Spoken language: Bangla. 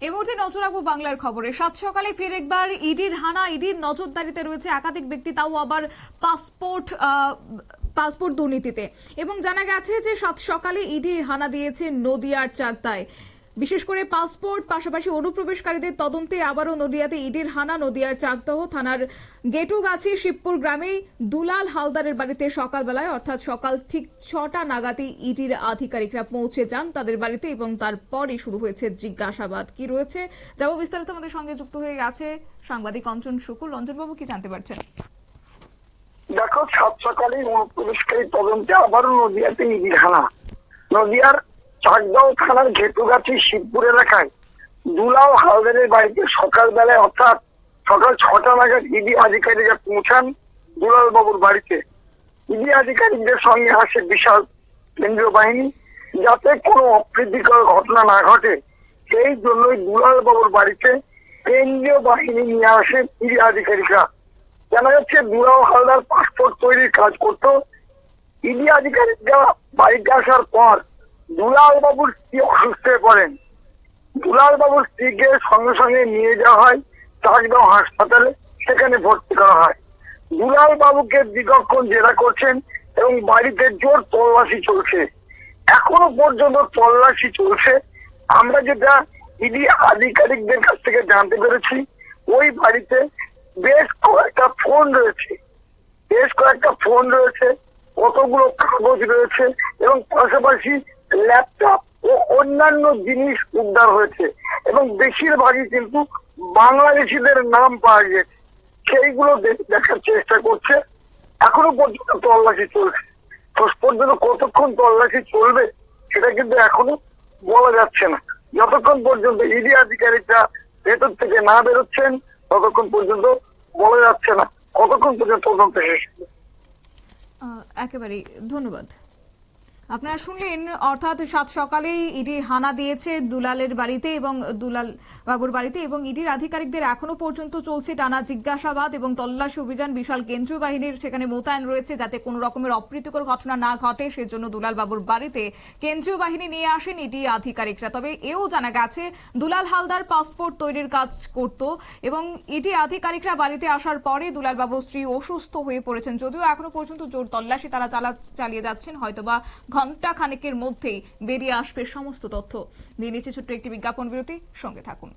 এই মুহূর্তে নজর রাখবো বাংলার খবরে। সাত সকালে ফের একবার ইডির হানা, ইডির নজরদারিতে রয়েছে একাধিক ব্যক্তি, তাও আবার পাসপোর্ট দুর্নীতিতে। এবং জানা গেছে যে সাত সকালে ইডি হানা দিয়েছে নদিয়ার চাকদায়, বিশেষ করে পাসপোর্ট পাশাপাশি অনুপ্রবেশকারীদের তদন্তে আবারও নদিয়াতে ইডির হানা। নদিয়ার চাকদহ থানার গেটুগাছি শিবপুর গ্রামে দুলাল হালদারের বাড়িতে সকালবেলায় অর্থাৎ সকাল ঠিক 6টা নাগাদই ইডির আধিকারিকরা পৌঁছে যান তাদের বাড়িতে এবং তারপরই শুরু হয়েছে জিজ্ঞাসাবাদ। কি রয়েছে যাবো বিস্তারিত, আমাদের সঙ্গে যুক্ত হয়ে গেছে সাংবাদিক অঞ্জন শুকুল। অঞ্জনবাবু, কি জানতে পারছেন? দেখো, সাত সকালে অনুপ্রবেশকারী তদন্তে আবারও নদিয়াতে ইডির হানা। নদিয়ার চাকদহ থানার ঘেটুগাছি শিবপুর এলাকায় দুলাল হালদারের বাড়িতে সকালবেলায় অর্থাৎ সকাল 6টা নাগাদ ইডি আধিকারিকরা পৌঁছান দুলাল বাবুর বাড়িতে। ইডি আধিকারিকদের সঙ্গে আসে বিশাল কেন্দ্রীয় বাহিনী, যাতে কোনো অপ্রীতিকর ঘটনা না ঘটে সেই জন্যই দুলাল বাবুর বাড়িতে কেন্দ্রীয় বাহিনী নিয়ে আসেন ইডি আধিকারিকরা। জানা যাচ্ছে দুলাল হালদার পাসপোর্ট তৈরির কাজ করত। ইডি আধিকারিকরা বাড়িতে আসার পর দুলাল বাবুর স্ত্রী অসুস্থ হয়ে পড়েন। দুলাল বাবুর স্ত্রীকে সঙ্গে সঙ্গে নিয়ে যাওয়া হয় চাকদহ হাসপাতালে, সেখানে ভর্তি করা হয়। দুলাল বাবুকে দীর্ঘক্ষণ জেরা করছেন এবং বাড়িতে জোর তল্লাশি চলছে। এখনো পর্যন্ত তল্লাশি চলছে। আমরা যেটা ইডি আধিকারিকদের কাছ থেকে জানতে পেরেছি, ওই বাড়িতে বেশ কয়েকটা ফোন রয়েছে, কতগুলো কাগজ রয়েছে এবং পাশাপাশি ল্যাপটপ ও অন্যান্য জিনিস উদ্ধার হয়েছে এবং বেশিরভাগই কিন্তু বাংলাদেশিদের নাম পাওয়া গেছে। সেইগুলো দেখার চেষ্টা করছে। এখনো পর্যন্ত তল্লাশি চলছে। শেষ পর্যন্ত কতক্ষণ তল্লাশি চলবে সেটা কিন্তু এখনো বলা যাচ্ছে না। যতক্ষণ পর্যন্ত ইডি আধিকারিকরা ভেতর থেকে না বেরোচ্ছেন ততক্ষণ পর্যন্ত বলা যাচ্ছে না কতক্ষণ পর্যন্ত তদন্ত শেষ হবে। একেবারেই ধন্যবাদ। আপনারা শুনলেন, অর্থাৎ সাত সকালেই ইডি হানা দিয়েছে দুলালের বাড়িতে এবং দুলাল বাবুর বাড়িতে, এবং ইডির আধিকারিকদের এখনো পর্যন্ত চলছে টানা জিজ্ঞাসাবাদ এবং তল্লাশি অভিযান। বিশাল কেন্দ্রীয় বাহিনীর সেখানে মোতায়েন রয়েছে যাতে কোনো রকমের অপ্রীতিকর ঘটনা না ঘটে, সেজন্য দুলাল বাবুর বাড়িতে কেন্দ্রীয় বাহিনী নিয়ে আসেন ইডি আধিকারিকরা। তবে এও জানা গেছে দুলাল হালদার পাসপোর্ট তৈরির কাজ করত এবং ইডি আধিকারিকরা বাড়িতে আসার পরে দুলাল বাবুর স্ত্রী অসুস্থ হয়ে পড়েছেন। যদিও এখনো পর্যন্ত জোর তল্লাশি তারা চালিয়ে যাচ্ছেন, হয়তোবা ঘন্টা খানেকের মধ্যেই বেরিয়ে আসবে সমস্ত তথ্য। নিয়ে নিচ্ছে ছোট্ট একটি বিজ্ঞাপন বিরতি, সঙ্গে থাকুন।